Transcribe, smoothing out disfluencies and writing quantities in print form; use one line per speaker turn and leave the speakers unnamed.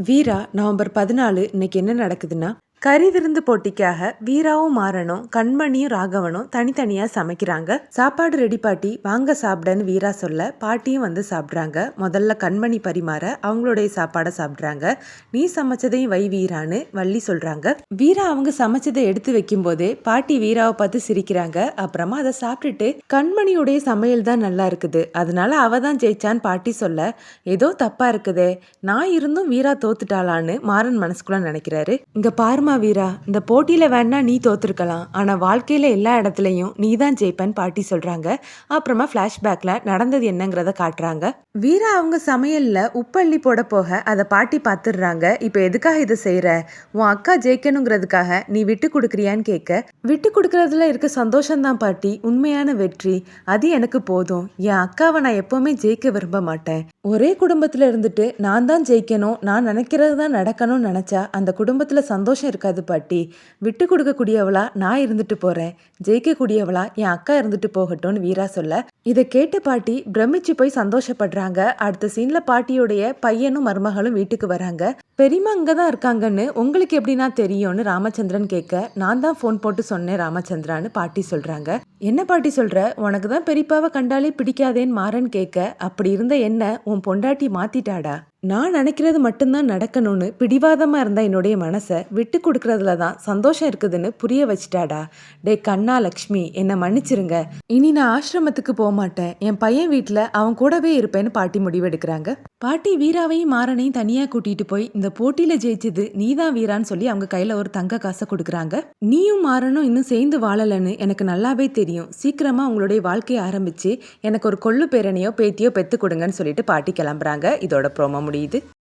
வீரா November 14 இன்னைக்கு என்ன நடக்குதுன்னா, கறி விருந்து போட்டிக்காக வீராவும் மாறனும் கண்மணியும் ராகவனும் தனித்தனியா சமைக்கிறாங்க. சாப்பாடு ரெடி பாட்டி வாங்க சாப்பிடன்னு வீரா சொல்ல பாட்டியும் வந்து சாப்பிட்றாங்க. முதல்ல கண்மணி பரிமாற அவங்களுடைய சாப்பாடை சாப்பிட்றாங்க. நீ சமைச்சதையும் வை வீரான்னு வள்ளி சொல்றாங்க. வீரா அவங்க சமைச்சதை எடுத்து வைக்கும் போதே பாட்டி வீராவை பார்த்து சிரிக்கிறாங்க. அப்புறமா அதை சாப்பிட்டுட்டு கண்மணியுடைய சமையல் தான் நல்லா இருக்குது, அதனால அவ தான் ஜெயிச்சான்னு பாட்டி சொல்ல ஏதோ தப்பா இருக்குதே, நான் இருந்தும் வீரா தோத்துட்டாளான்னு மாறன் மனசுக்குள்ள நினைக்கிறாரு. இங்க பாருமா வீரா, இந்த போட்டியில வேணா நீ தோத்துருக்கலாம், ஆனா வாழ்க்கையில எல்லா இடத்துலயும் நீ தான் ஜெயிப்பன்னு பாட்டி சொல்றாங்க. அப்புறமா பிளாஷ்பேக்ல நடந்தது என்னங்கிறத காட்டுறாங்க. வீரா அவங்க சமையல்ல உப்பள்ளி போட போக அதை பாட்டி பார்த்துடுறாங்க. இப்ப எதுக்காக இதை செய்யற, உன் அக்கா ஜெயிக்கணுங்கிறதுக்காக நீ விட்டு கொடுக்குறியான்னு கேட்க, விட்டு கொடுக்கறதுல இருக்க சந்தோஷம் தான் பாட்டி உண்மையான வெற்றி, அது எனக்கு போதும், என் அக்காவை நான் எப்பவுமே ஜெயிக்க விரும்ப மாட்டேன். ஒரே குடும்பத்துல இருந்துட்டு நான் தான் ஜெயிக்கணும், நான் நினைக்கிறது தான் நடக்கணும்னு நினைச்சா அந்த குடும்பத்துல சந்தோஷம் இருக்காது பாட்டி. விட்டு கொடுக்கக்கூடியவளா நான் இருந்துட்டு போறேன், ஜெயிக்கக்கூடியவளா என் அக்கா இருந்துட்டு போகட்டும்னு வீரா சொல்ல இதை கேட்டு பாட்டி பிரமிச்சு போய் சந்தோஷப்படுறாங்க. அடுத்த சீன்ல பாட்டியோடைய பையனும் மருமகளும் வீட்டுக்கு வராங்க. பெரியம்மா அங்கதான் இருக்காங்கன்னு உங்களுக்கு எப்படின்னா தெரியும்னு ராமச்சந்திரன் கேட்க, நான் தான் போன் போட்டு சொன்னேன் ராமச்சந்திரான்னு பாட்டி சொல்றாங்க. என்ன பாட்டி சொல்ற, உனக்கு தான் பெரியப்பாவை கண்டாலே பிடிக்காதேன்னு மாறன் கேட்க, அப்படி இருந்த என்ன உன் பொண்டாட்டி மாத்திட்டாடா, நான் நினைக்கிறது மட்டும்தான் நடக்கணும்னு பிடிவாதமா இருந்த என்னுடைய மனசை விட்டு கொடுக்கறதுல தான் சந்தோஷம் இருக்குதுன்னு புரிய வச்சுட்டாடா. டே கண்ணா லக்ஷ்மி, என்னை மன்னிச்சிருங்க, இனி நான் ஆசிரமத்துக்கு போக மாட்டேன், என் பையன் வீட்டில் அவன் கூடவே இருப்பேன்னு பாட்டி முடிவெடுக்கிறாங்க. பாட்டி வீராவையும் மாறனையும் தனியா கூட்டிட்டு போய் இந்த போட்டியில ஜெயிச்சது நீதான் வீரான்னு சொல்லி அவங்க கையில ஒரு தங்க காசை கொடுக்குறாங்க. நீயும் மாறனும் இன்னும் சேர்ந்து வாழலன்னு எனக்கு நல்லாவே தெரியும், சீக்கிரமா உங்களுடைய வாழ்க்கையை ஆரம்பிச்சு எனக்கு ஒரு கொள்ளு பேரனையோ பேத்தியோ பெத்து கொடுங்கன்னு சொல்லிட்டு பாட்டி கிளம்புறாங்க. இதோட ப்ரோமோ முடியுது.